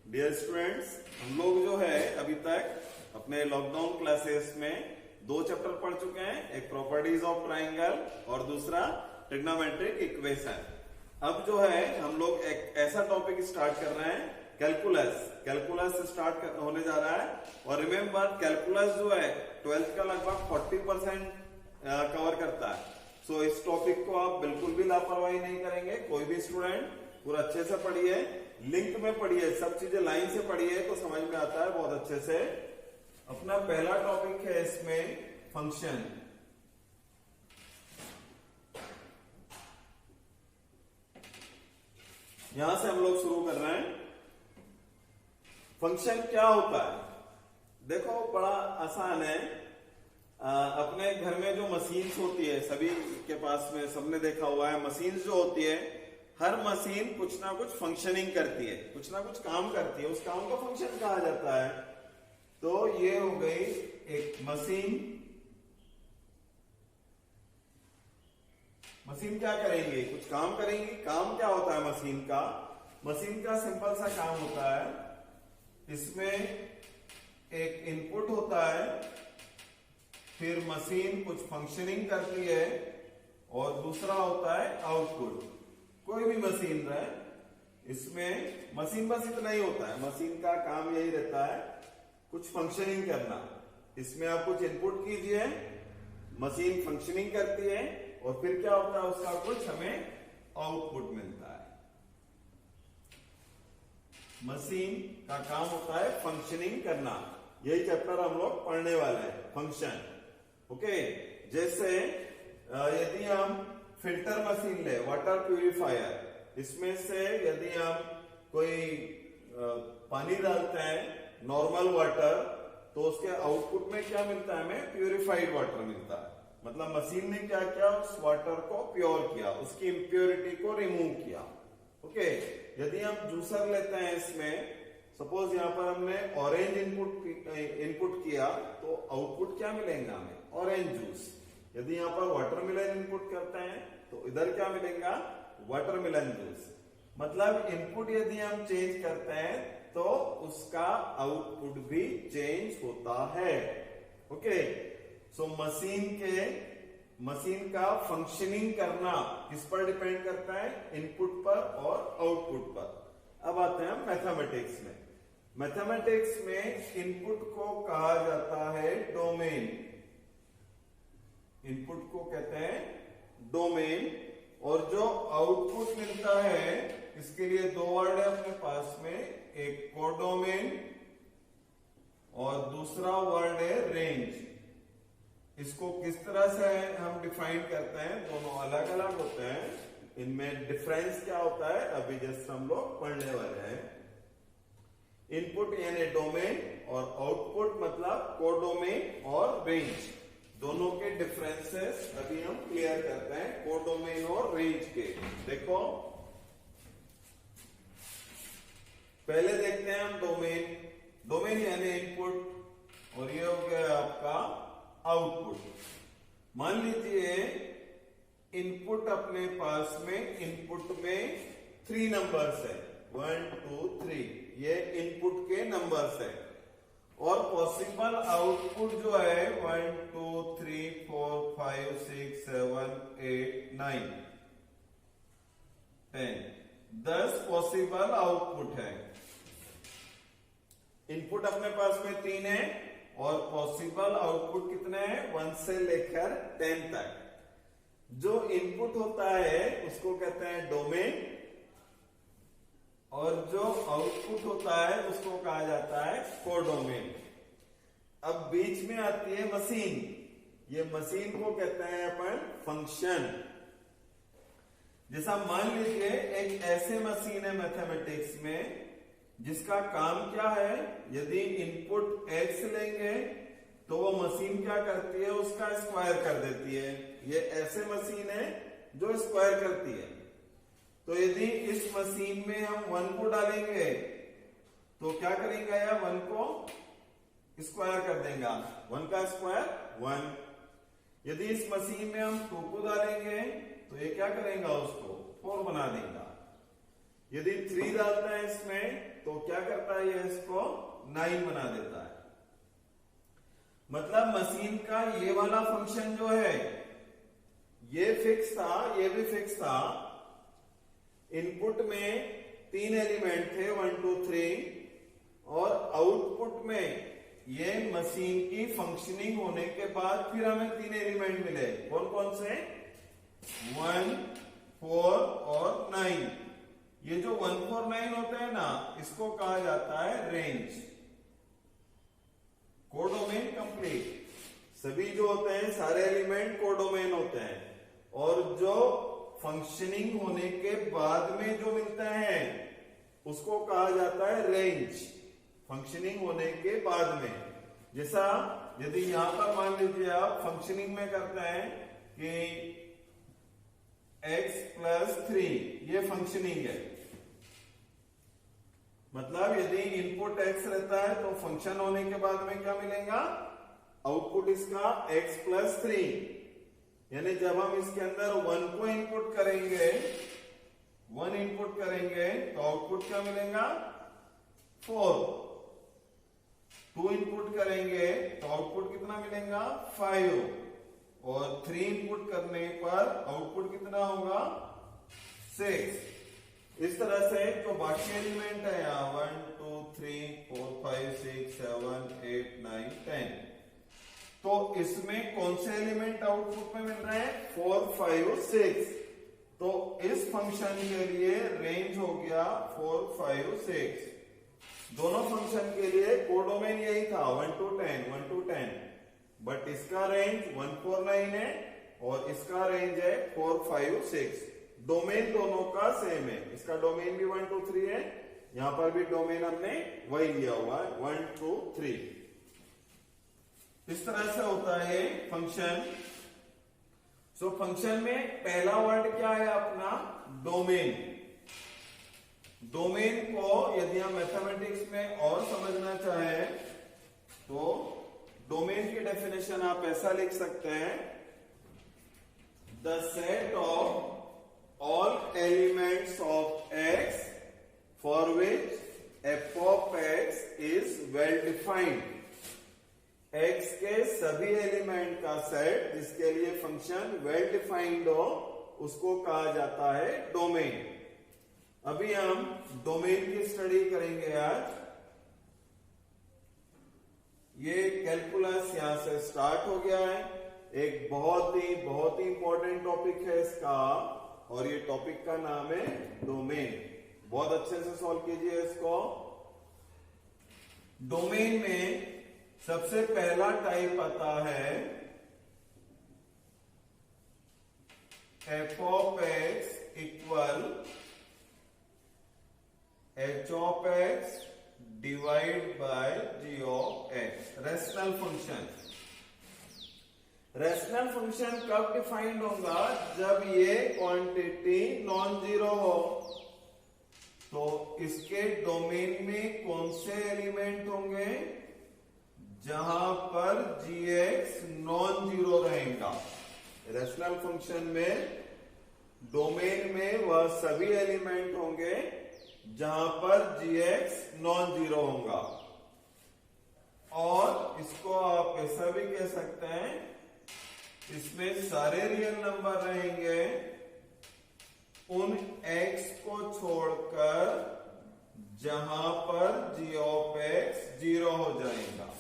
Dear students, हम लोग जो है अभी तक अपने लॉकडाउन क्लासेस में दो चैप्टर पढ़ चुके हैं। एक प्रॉपर्टीज ऑफ ट्राइंगल और दूसरा ट्रिग्नोमेट्रिक इक्वेशन। अब जो है हम लोग एक ऐसा टॉपिक स्टार्ट कर रहे हैं, कैलकुलस स्टार्ट होने जा रहा है। और रिमेम्बर, कैलकुलस जो है 12th का लगभग 40% कवर करता है। सो इस टॉपिक को आप बिल्कुल भी लापरवाही नहीं करेंगे। कोई भी स्टूडेंट पूरा अच्छे से पढ़िए, लिंक में पढ़िए, सब चीजें लाइन से पढ़िए तो समझ में आता है बहुत अच्छे से। अपना पहला टॉपिक है इसमें फंक्शन। यहां से हम लोग शुरू कर रहे हैं। फंक्शन क्या होता है? देखो, बड़ा आसान है। अपने घर में जो मशीन्स होती है, सभी के पास में सबने देखा हुआ है, मशीन्स जो होती है, हर मशीन कुछ ना कुछ फंक्शनिंग करती है, कुछ ना कुछ काम करती है। उस काम को फंक्शन कहा जाता है। तो ये हो गई एक मशीन। मशीन क्या करेंगी? कुछ काम करेंगी। काम क्या होता है मशीन का? मशीन का सिंपल सा काम होता है, इसमें एक इनपुट होता है, फिर मशीन कुछ फंक्शनिंग करती है, और दूसरा होता है आउटपुट। कोई भी मशीन रहे, इसमें मशीन बस इतना ही होता है। मशीन का काम यही रहता है, कुछ फंक्शनिंग करना। इसमें आप कुछ इनपुट कीजिए, मशीन फंक्शनिंग करती है, और फिर क्या होता है, उसका कुछ हमें आउटपुट मिलता है। मशीन का काम होता है फंक्शनिंग करना। यही चैप्टर हम लोग पढ़ने वाले हैं, फंक्शन। ओके, जैसे यदि हम फिल्टर मशीन ले, वाटर प्यूरिफायर, इसमें से यदि हम कोई पानी डालते हैं, नॉर्मल वाटर, तो उसके आउटपुट में क्या मिलता है? हमें प्यूरिफाइड वाटर मिलता है। मतलब मशीन ने क्या किया? उस वाटर को प्योर किया, उसकी इम्प्योरिटी को रिमूव किया। ओके, यदि हम जूसर लेते हैं, इसमें सपोज यहां पर हमने ऑरेंज इनपुट किया, तो आउटपुट क्या मिलेगा हमें? Orange juice. यदि यहां पर वाटरमेलन इनपुट करते हैं, तो इधर क्या मिलेगा? Watermelon juice. मतलब इनपुट यदि हम चेंज करते हैं, तो उसका आउटपुट भी चेंज होता है। ओके, सो मशीन का फंक्शनिंग करना किस पर डिपेंड करता है? इनपुट पर और आउटपुट पर। अब आते हैं मैथमेटिक्स में। मैथमेटिक्स में इनपुट को कहा जाता है डोमेन। इनपुट को कहते हैं डोमेन, और जो आउटपुट मिलता है, इसके लिए दो वर्ड है अपने पास में, एक कोडोमेन और दूसरा वर्ड है रेंज। इसको किस तरह से हम डिफाइन करते हैं? दोनों अलग अलग होते हैं, इनमें डिफरेंस क्या होता है अभी जस्ट हम लोग पढ़ने वाले हैं। इनपुट यानी डोमेन, और आउटपुट मतलब कोडोमेन और रेंज। दोनों के डिफरेंसेस अभी हम क्लियर करते हैं, कोडोमेन और रेंज के। देखो, पहले देखते हैं हम डोमेन। डोमेन यानी इनपुट, और ये हो गया आपका आउटपुट। मान लीजिए इनपुट अपने पास में, इनपुट में 3 नंबर्स है, 1 2 3, ये इनपुट के नंबर्स है। और पॉसिबल आउटपुट जो है 1 2 3 4 5 6 7 8 9 10, 10 पॉसिबल आउटपुट है। इनपुट अपने पास में 3 है, और पॉसिबल आउटपुट कितने हैं? 1 से लेकर 10 तक। जो इनपुट होता है उसको कहते हैं डोमेन, और जो आउटपुट होता है उसको कहा जाता है कोडोमेन। अब बीच में आती है मशीन। ये मशीन को कहते हैं अपन फंक्शन। जैसा मान लीजिए एक ऐसे मशीन है मैथमेटिक्स में, जिसका काम क्या है? यदि इनपुट x लेंगे, तो वो मशीन क्या करती है? उसका स्क्वायर कर देती है। ये ऐसे मशीन है जो स्क्वायर करती है। तो यदि इस मशीन में हम 1 को डालेंगे, तो क्या करेंगे? या 1 को स्क्वायर कर देगा। 1 का स्क्वायर 1। यदि इस मशीन में हम 2 को डालेंगे, तो ये क्या करेगा? उसको 4 बना देगा। यदि 3 डालते हैं इसमें, तो क्या करता है, ये इसको 9 बना देता है। मतलब मशीन का ये वाला फंक्शन जो है ये फिक्स था, ये भी फिक्स था। इनपुट में 3 एलिमेंट थे 1 2 3, और आउटपुट में ये मशीन की फंक्शनिंग होने के बाद फिर हमें 3 एलिमेंट मिले। कौन कौन से? 1 4 और 9। ये जो 1 4 9 होते हैं ना, इसको कहा जाता है रेंज। कोडोमेन कंप्लीट, सभी जो होते हैं सारे एलिमेंट कोडोमेन होते हैं। और जो फंक्शनिंग होने के बाद में जो मिलते हैं उसको कहा जाता है रेंज, फंक्शनिंग होने के बाद में। जैसा यदि यहां पर मान लीजिए आप फंक्शनिंग में करते हैं कि x + 3, ये फंक्शनिंग है। मतलब यदि इनपुट x रहता है तो फंक्शन होने के बाद में क्या मिलेगा? आउटपुट इसका x + 3। यानी जब हम इसके अंदर 1 को इनपुट करेंगे, 1 इनपुट करेंगे तो आउटपुट क्या मिलेगा? 4। 2 इनपुट करेंगे तो आउटपुट कितना मिलेगा? 5। और 3 इनपुट करने पर आउटपुट कितना होगा? 6। इस तरह से जो बाकी एलिमेंट है यहाँ 1 2 3 4 5 6 7 8 9 10, तो इसमें कौन से एलिमेंट आउटपुट में मिल रहे हैं? 4 5 6। तो इस फंक्शन के लिए रेंज हो गया 4 5 6। दोनों फंक्शन के लिए कोडोमेन यही था 1 to 10 1 to 10, बट इसका रेंज 1 4 9 है और इसका रेंज है 4 5 6। डोमेन दोनों का सेम है, इसका डोमेन भी 1 2 3 है, यहां पर भी डोमेन हमने वही लिया हुआ है 1 2 3। इस तरह से होता है फंक्शन। सो फंक्शन में पहला वर्ड क्या है अपना? डोमेन। डोमेन को यदि हम मैथमेटिक्स में और समझना चाहें तो डोमेन की डेफिनेशन आप ऐसा लिख सकते हैं, the set of all elements of x for which f of x is well defined. x के सभी एलिमेंट का सेट जिसके लिए फंक्शन वेल डिफाइंड हो उसको कहा जाता है डोमेन। अभी हम डोमेन की स्टडी करेंगे आज। ये कैलकुलस यहां से स्टार्ट हो गया है। एक बहुत ही इंपॉर्टेंट टॉपिक है इसका, और ये टॉपिक का नाम है डोमेन। बहुत अच्छे से सॉल्व कीजिए इसको। डोमेन में सबसे पहला टाइप आता है f of x equal h of x divide by g of x। Rational function. Rational function कब डिफाइंड होगा? जब ये क्वांटिटी नॉन जीरो हो। तो इसके डोमेन में कौन से एलिमेंट होंगे? जहां पर gx नॉन जीरो रहेगा। रेशनल फंक्शन में डोमेन में वह सभी एलिमेंट होंगे जहां पर gx नॉन जीरो होगा। और इसको आप ऐसा भी कह सकते हैं, इसमें सारे रियल नंबर रहेंगे उन x को छोड़कर जहां पर g of x जीरो हो जाएगा।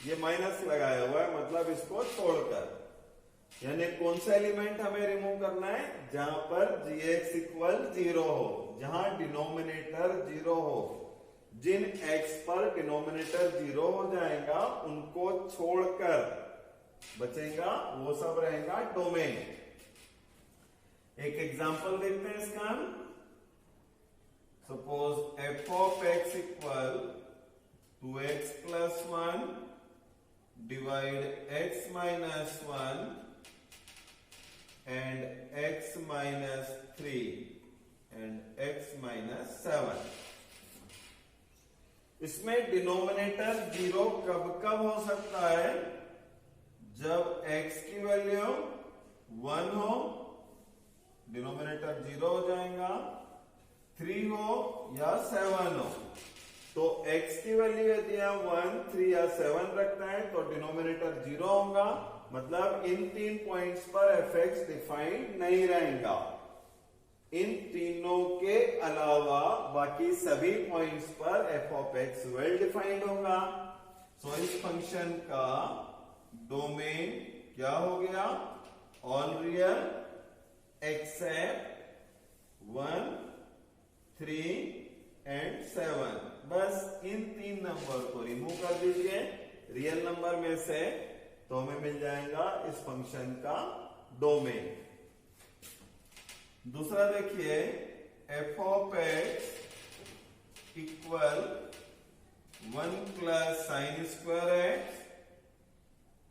ये माइनस लगाया हुआ है, मतलब इसको छोड़कर। यानी कौन सा एलिमेंट हमें रिमूव करना है? जहां पर gx इक्वल जीरो हो, जहां डिनोमिनेटर जीरो हो। जिन x पर डिनोमिनेटर जीरो हो जाएगा उनको छोड़कर बचेगा वो सब रहेगा डोमेन। एक एग्जांपल देखते हैं इसका। Suppose f of x equal 2x + 1 divide x - 1 and x - 3 and x - 7। इसमें डिनोमिनेटर जीरो कब कब हो सकता है? जब x की वैल्यू 1 हो, डिनोमिनेटर जीरो हो जाएगा, 3 हो या 7 हो। तो x की वैल्यू यदि हम 1, 3 या 7 रखते हैं तो डिनोमिनेटर 0 होगा, मतलब इन 3 पॉइंट्स पर fx डिफाइंड नहीं रहेगा। इन तीनों के अलावा बाकी सभी पॉइंट्स पर f of x well defined होगा। सो इस फंक्शन का डोमेन क्या हो गया? All real except 1, 3 and 7। बस इन 3 नंबर को रिमूव कर दीजिए रियल नंबर में से, तो हमें मिल जाएगा इस फंक्शन का डोमेन। दूसरा देखिए, f of x equal 1 plus sine square x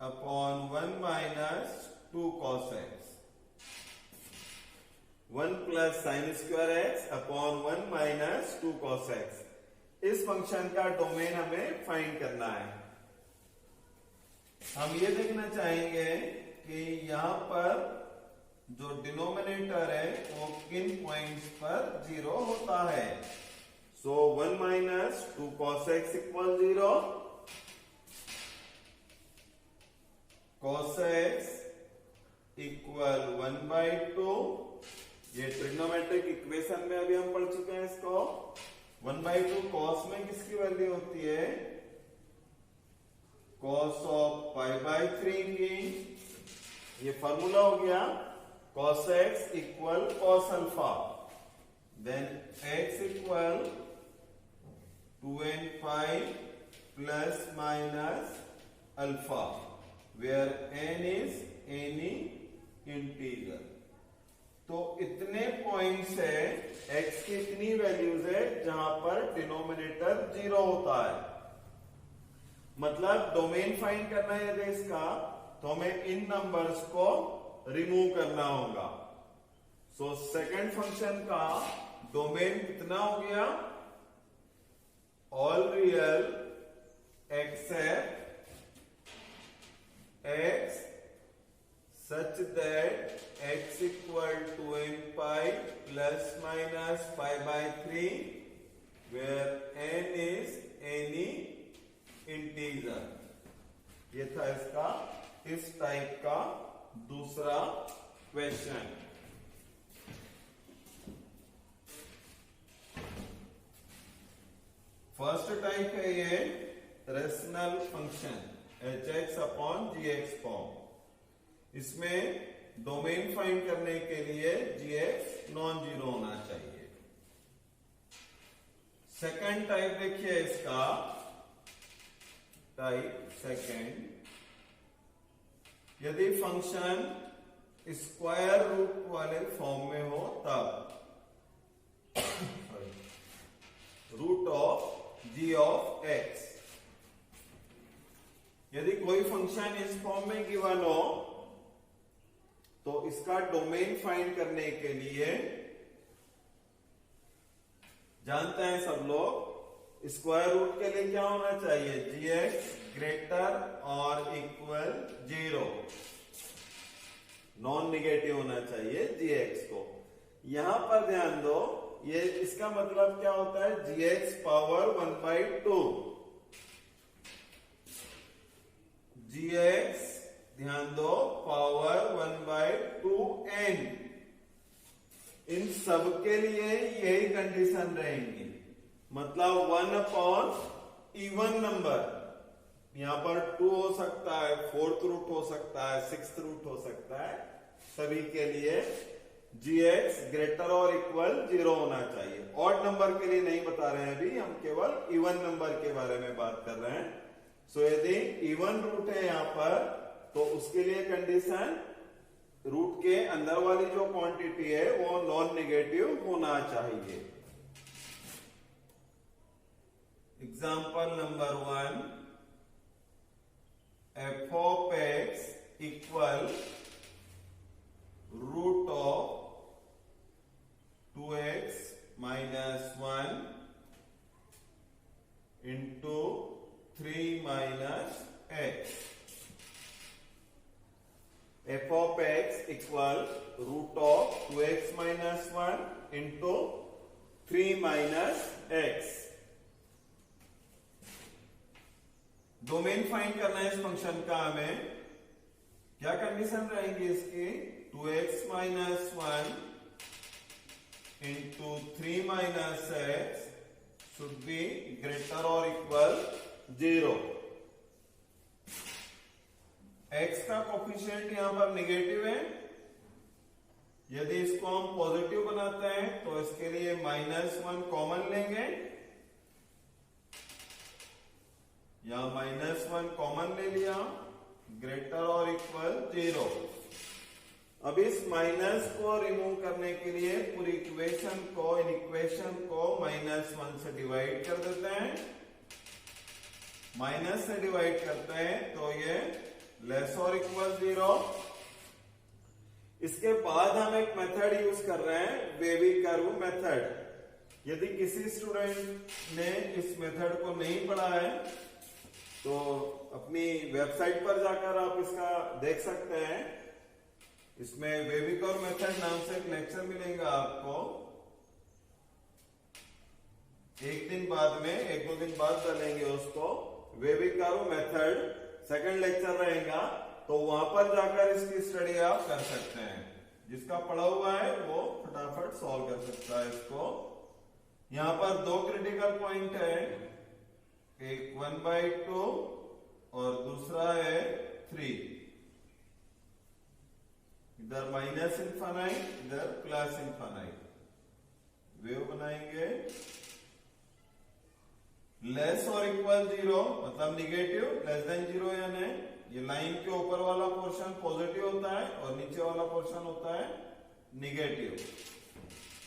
upon 1 minus 2 cos x. 1 plus sine square x upon 1 minus 2 cos x. इस फंक्शन का डोमेन हमें फाइंड करना है। हम ये देखना चाहेंगे कि यहां पर जो डिनोमिनेटर है वो किन पॉइंट्स पर 0 होता है। सो 1 minus 2 cos x equal 0, cos x equal 1/2। ये ट्रिग्नोमेट्रिक इक्वेशन में अभी हम पढ़ चुके हैं इसको। 1/2 कॉस में किसकी वैल्यू होती है? कॉस ऑफ π/3 की। ये फॉर्मूला हो गया cos x equal cos alpha, then x equal 2n plus minus alpha, where n is any integer. तो इतने पॉइंट्स है, x की इतनी वैल्यूज है जहां पर डिनोमिनेटर 0 होता है। मतलब डोमेन फाइंड करना है यदि इसका, तो हमें इन नंबर्स को रिमूव करना होगा। सो सेकंड फंक्शन का डोमेन कितना हो गया? All real except x such that x equal to n plus minus π/3, where n is any integer। ये था इसका इस टाइप का दूसरा क्वेश्चन। फर्स्ट टाइप है ये rational function hx upon gx form. इसमें डोमेन फाइंड करने के लिए gx नॉन जीरो होना चाहिए। सेकंड टाइप देखिए इसका, टाइप सेकंड, यदि फंक्शन स्क्वायर रूट वाले फॉर्म में हो तब root of g of x। यदि कोई फंक्शन इस फॉर्म में गिवन हो तो इसका डोमेन फाइंड करने के लिए जानते हैं सब लोग, स्क्वायर रूट के लिए क्या होना चाहिए? gx ग्रेटर और इक्वल 0, नॉन निगेटिव होना चाहिए gx को। यहां पर ध्यान दो, ये इसका मतलब क्या होता है? gx power 1/2। gx ध्यान दो पावर 1/2n। इन सब के लिए यही कंडीशन रहेंगी, मतलब 1 अपॉन इवन नंबर। यहां पर 2 हो सकता है, 4th रूट हो सकता है, 6th रूट हो सकता है। सभी के लिए gx ग्रेटर और इक्वल 0 होना चाहिए। ऑड नंबर के लिए नहीं बता रहे हैं अभी, हम केवल इवन नंबर के बारे में बात कर रहे हैं। सो यदि इवन रूट है यहां पर, तो उसके लिए कंडीशन रूट के अंदर वाली जो क्वांटिटी है वो नॉन नेगेटिव होना चाहिए। Example number 1, f of x equal root of 2x minus 1 into 3 minus x। f of x equal root of 2x minus 1 into 3 minus x। Domain find करना है इस फंक्शन का हमें। क्या कंडीशन रहेंगी इसकी? 2x minus 1 into 3 minus x should be greater और equal 0। x का कोफिशिएंट यहां पर निगेटिव है। यदि इसको हम पॉजिटिव बनाते हैं तो इसके लिए -1 कॉमन लेंगे, यहां -1 कॉमन ले लिया, ग्रेटर और इक्वल 0। अब इस माइनस को रिमूव करने के लिए पूरी इक्वेशन को -1 से डिवाइड कर देते हैं। माइनस से डिवाइड करते हैं तो ये लेस और इक्वल 0। इसके बाद हम एक मेथड यूज कर रहे हैं, वेवी कर्व मेथड। यदि किसी स्टूडेंट ने इस मेथड को नहीं पढ़ा है तो अपनी वेबसाइट पर जाकर आप इसका देख सकते हैं। इसमें वेवी कर्व मेथड नाम से एक लेक्चर मिलेगा आपको। एक दो दिन बाद डालेंगे उसको। Wavy curve method second lecture रहेगा, तो वहां पर जाकर इसकी स्टडी आप कर सकते हैं। जिसका पढ़ा हुआ है वो फटाफट सॉल्व कर सकता है इसको। यहां पर 2 क्रिटिकल पॉइंट है, एक 1/2 और दूसरा है 3। इधर -∞, इधर +∞। वेव बनाएंगे लेस और इक्वल 0 मतलब निगेटिव, लेस देन 0 यानी ये लाइन के ऊपर वाला पोर्शन पॉजिटिव होता है और नीचे वाला पोर्शन होता है निगेटिव।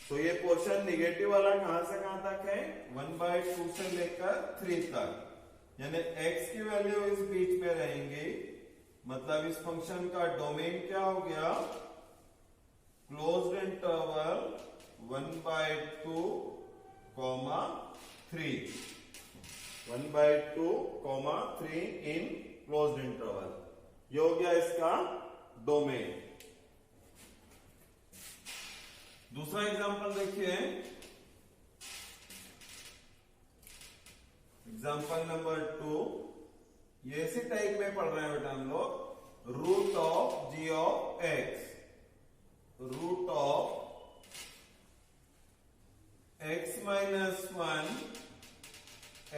तो ये पोर्शन निगेटिव वाला कहां से कहां तक है? 1/2 से लेकर 3 तक, यानी x की वैल्यू इस बीच में रहेंगी। मतलब इस फंक्शन का डोमेन क्या हो गया? क्लोज्ड इंटरवल 1/2, 3 1/2, 3 इन क्लोज्ड इंटरवल। ये हो गया इसका डोमेन। दूसरा एग्जांपल देखिए, एग्जांपल नंबर 2। ये इसी टाइप में पढ़ रहे हैं बेटा हम लोग। Root of g of x, root of x minus 1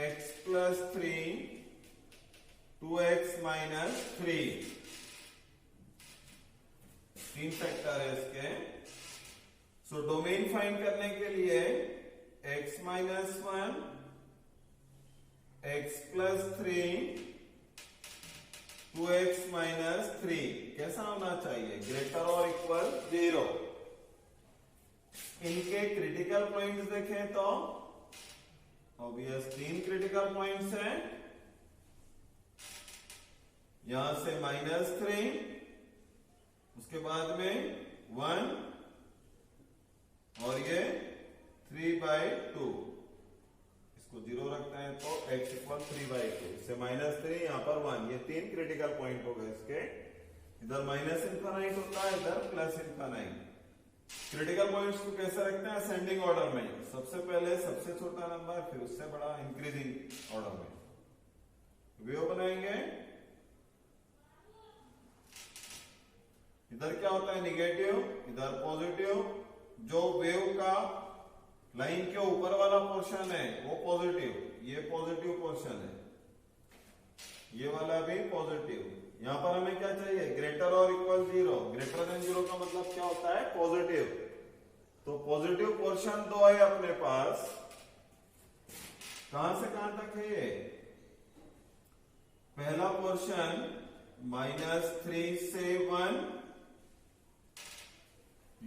x plus 3 2x minus 3। 3 factor है इसके। सो डोमेन फाइंड करने के लिए x minus 1 x plus 3 2x minus 3 कैसा होना चाहिए? ग्रेटर और इक्वल 0। इनके क्रिटिकल पॉइंट्स देखें तो ऑब्वियस 3 क्रिटिकल पॉइंट्स हैं। यहां से -3, उसके बाद में 1 और ये 3/2। इसको 0 रखते हैं तो x इक्वल 3/2, इससे -3, यहां पर 1। ये 3 क्रिटिकल पॉइंट हो गए इसके। इधर -∞ होता है, इधर +∞। क्रिटिकल पॉइंट्स को कैसे रखते हैं? असेंडिंग ऑर्डर में, सबसे पहले सबसे छोटा नंबर, फिर उससे बड़ा इंक्रीजिंग ऑर्डर में। वेव बनाएंगे, इधर क्या होता है? निगेटिव, इधर पॉजिटिव। जो वेव का लाइन के ऊपर वाला पोर्शन है वो पॉजिटिव, ये पॉजिटिव पोर्शन है, ये वाला भी पॉजिटिव। यहां पर हमें क्या चाहिए? ग्रेटर और इक्वल 0। ग्रेटर देन 0 का मतलब क्या होता है? पॉजिटिव। तो पॉजिटिव पोर्शन 2 है अपने पास। कहां से कहां तक है ये? पहला पोर्शन -3 से 1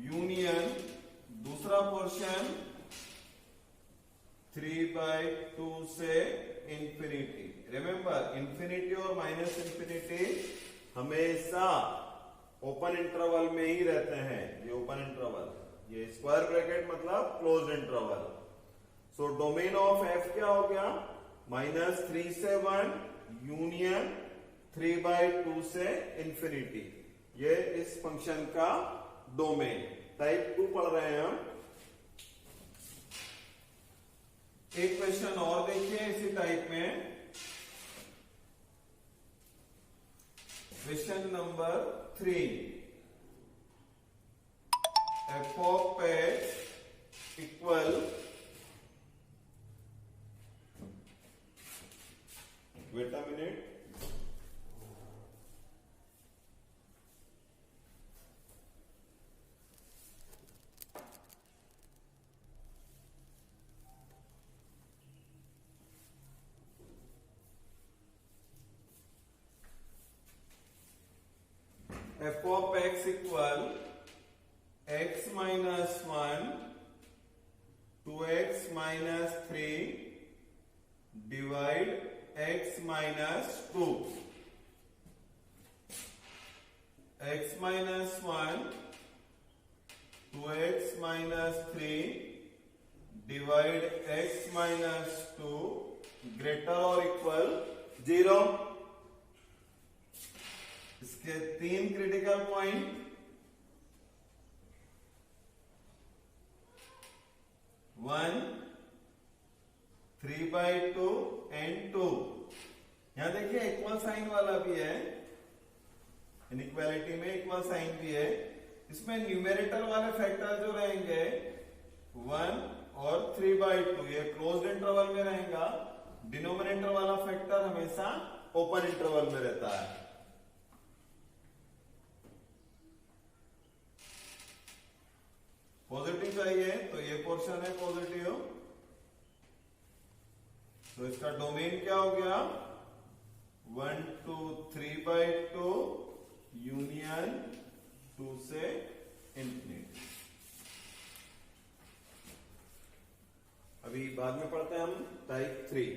यूनियन, दूसरा पोर्शन 3/2 से इंफिनिटी। रिमेंबर, इंफिनिटी और -∞ हमेशा ओपन इंटरवल में ही रहते हैं। ये ओपन इंटरवल, ये स्क्वायर ब्रैकेट मतलब closed interval. So domain of f क्या हो गया? -3 से 1 यूनियन 3/2 से इंफिनिटी। ये इस फंक्शन का डोमेन। टाइप 2 पढ़ रहे हैं हम। एक क्वेश्चन और देखिए इसी टाइप में। Condition number 3, f of x equal, wait a minute, f of x equal x minus 1 2x minus 3 divide x minus 2, x minus 1 2x minus 3 divide x minus 2 greater or equal 0। इसके 3 critical point, 1 3/2 and 2। यहां देखिए equal sign वाला भी है, inequality में equal sign भी है। इसमें न्यूमेरेटर वाले फैक्टर जो रहेंगे 1 और 3/2, ये क्लोज्ड इंटरवल में रहेगा। डिनोमिनेटर वाला फैक्टर हमेशा ओपन इंटरवल में रहता है। पॉजिटिव चाहिए तो ये पोर्शन है पॉजिटिव, तो इसका डोमेन क्या हो गया, 1 2 3/2 यूनियन 2 से इंफिनिटी। अभी बाद में पढ़ते हैं हम टाइप 3।